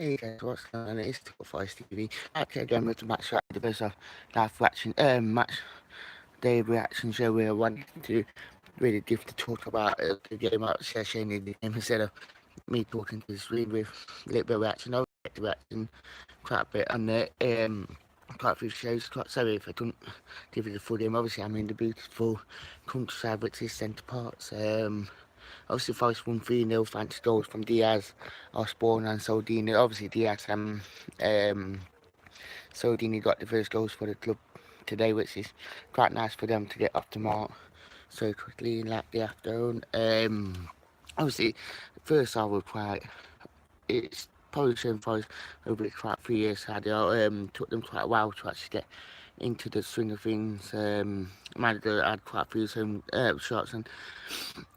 Hey guys, what's going on? It's Top Forest TV. Back again with the match at the best of live reaction, match day reaction show where I wanted to really give the talk about the game out session in the game instead of me talking to the screen with a little bit of reaction. I'll get the reaction quite a bit on there. Quite a few shows. Quite sorry if I don't give you the full game. Obviously, I'm in the beautiful countryside, which is Centre Parks. Obviously, Forest won 3-0 thanks to goals from Diaz, Osborne and Soldini. Obviously, Diaz and Soldini got the first goals for the club today, which is quite nice for them to get off the mark so quickly like the afternoon. Obviously, first I was quite, it's probably shown Forest over quite 3 years. Took them quite a while to actually get into the swing of things. Malaga had quite a few shots, and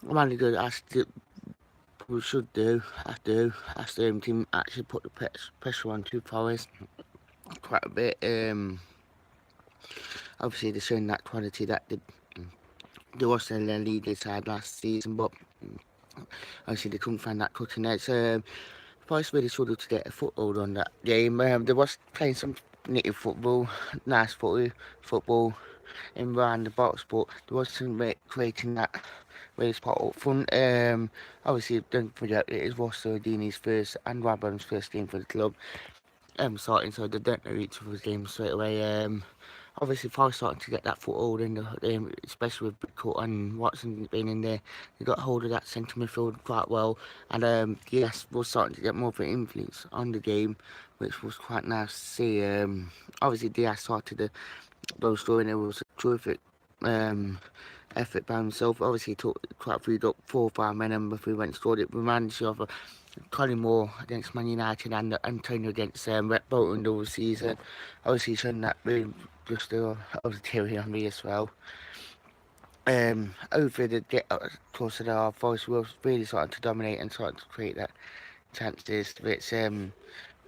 Malaga asked we should do, as the team actually put the pressure on to Forest quite a bit. Obviously they're showing that quality that they was in their league side last season, but obviously they couldn't find that cutting edge. Forest really struggled to get a foothold on that game. They was playing some native football, nice football in around the box, but there wasn't creating that really spot up front. Obviously, don't forget it was Sardini's first and Rabon's first game for the club. Starting, so they don't know each other's games straight away. Obviously, Forest starting to get that foothold in the game, especially with Bigfoot and Watson being in there. They got hold of that centre midfield quite well, and yes, was starting to get more of an influence on the game, which was quite nice to see. Obviously, Diaz started the goal scoring. It was a terrific effort by himself. Obviously, he took quite a few, got 4 or 5 men, and before he went and scored it, reminds you of Colin Moore against Man United and Antonio against Red Bolton all season. Obviously, showing that really just of the theory on me as well. Over the course of the half, Forest was really starting to dominate and starting to create that chances, which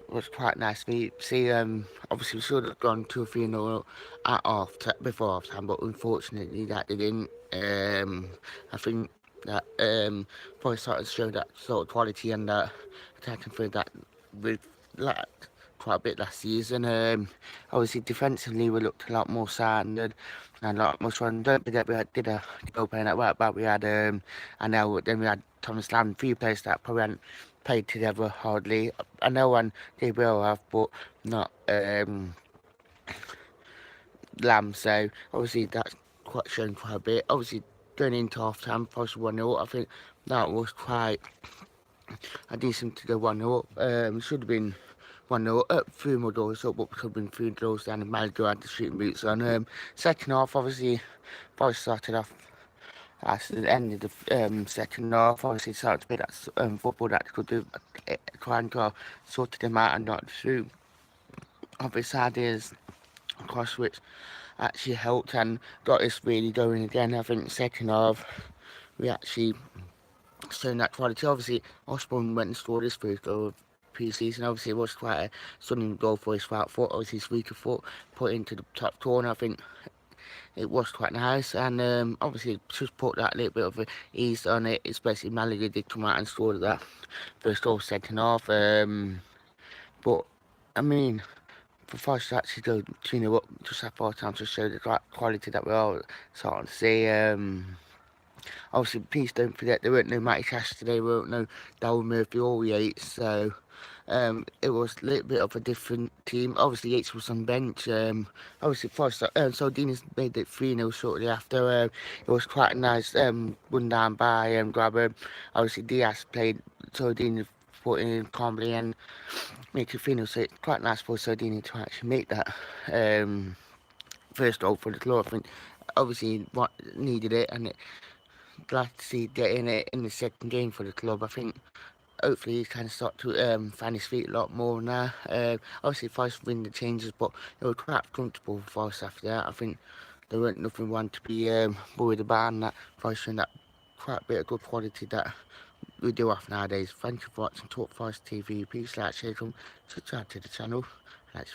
was quite nice to see. Obviously, we should have gone 2-3-0 at before half time, but unfortunately that didn't. I think that Forest started to show that sort of quality and that attacking through that with lacked quite a bit last season. Obviously, defensively we looked a lot more sound and a lot more strong. Don't forget we did a goal playing at right back. We had and now then we had Thomas Lamb, 3 players that probably hadn't played together hardly. I know one they will have, but not Lamb. So obviously that's quite shown quite a bit. Obviously going into half time, possibly 1-0. I think that was quite a decent to go 1-0 up. Should have been 1-0 up, 3 more doors up, but could have been 3 doors down. And Malaga had the shooting boots on. Second half, obviously, Forest started off at the end of the second half. Obviously, started to play that football that could do, try and go sorted them out and not shoot. Obviously, ideas across which actually helped and got us really going again. I think second half, we actually showing that quality. Obviously, Osborne went and scored his first goal of pre-season. Obviously, it was quite a stunning goal for his right foot. Obviously, his weaker foot put into the top corner. I think it was quite nice, and obviously just put that little bit of ease on it. Especially Malaga did come out and scored that first goal second half. But I mean, for Forest to actually go 2-0 up just at 4 times to show the quality that we're all starting to see. Obviously, please don't forget there weren't no Matty Cash today, there weren't no Darryl Murphy or Yates, so it was a little bit of a different team. Obviously, Yates was on bench. Obviously, Forrest, Saldini's made it 3-0 shortly after. It was quite a nice run down by Grabber. Obviously, Diaz played Saldini, put in calmly and make it 3-0, so it's quite nice for Saldini to actually make that first goal for the club. I think obviously what needed it, and glad to see getting it in the second game for the club. I think hopefully he can start to find his feet a lot more now. Obviously Forest win the changes, but it was quite comfortable for Forest after that. I think there weren't nothing one to be worried about, and that Forest showing that quite a bit of good quality that we do have nowadays. Thank you for watching Talk Forest TV. Please like, share, subscribe to the channel.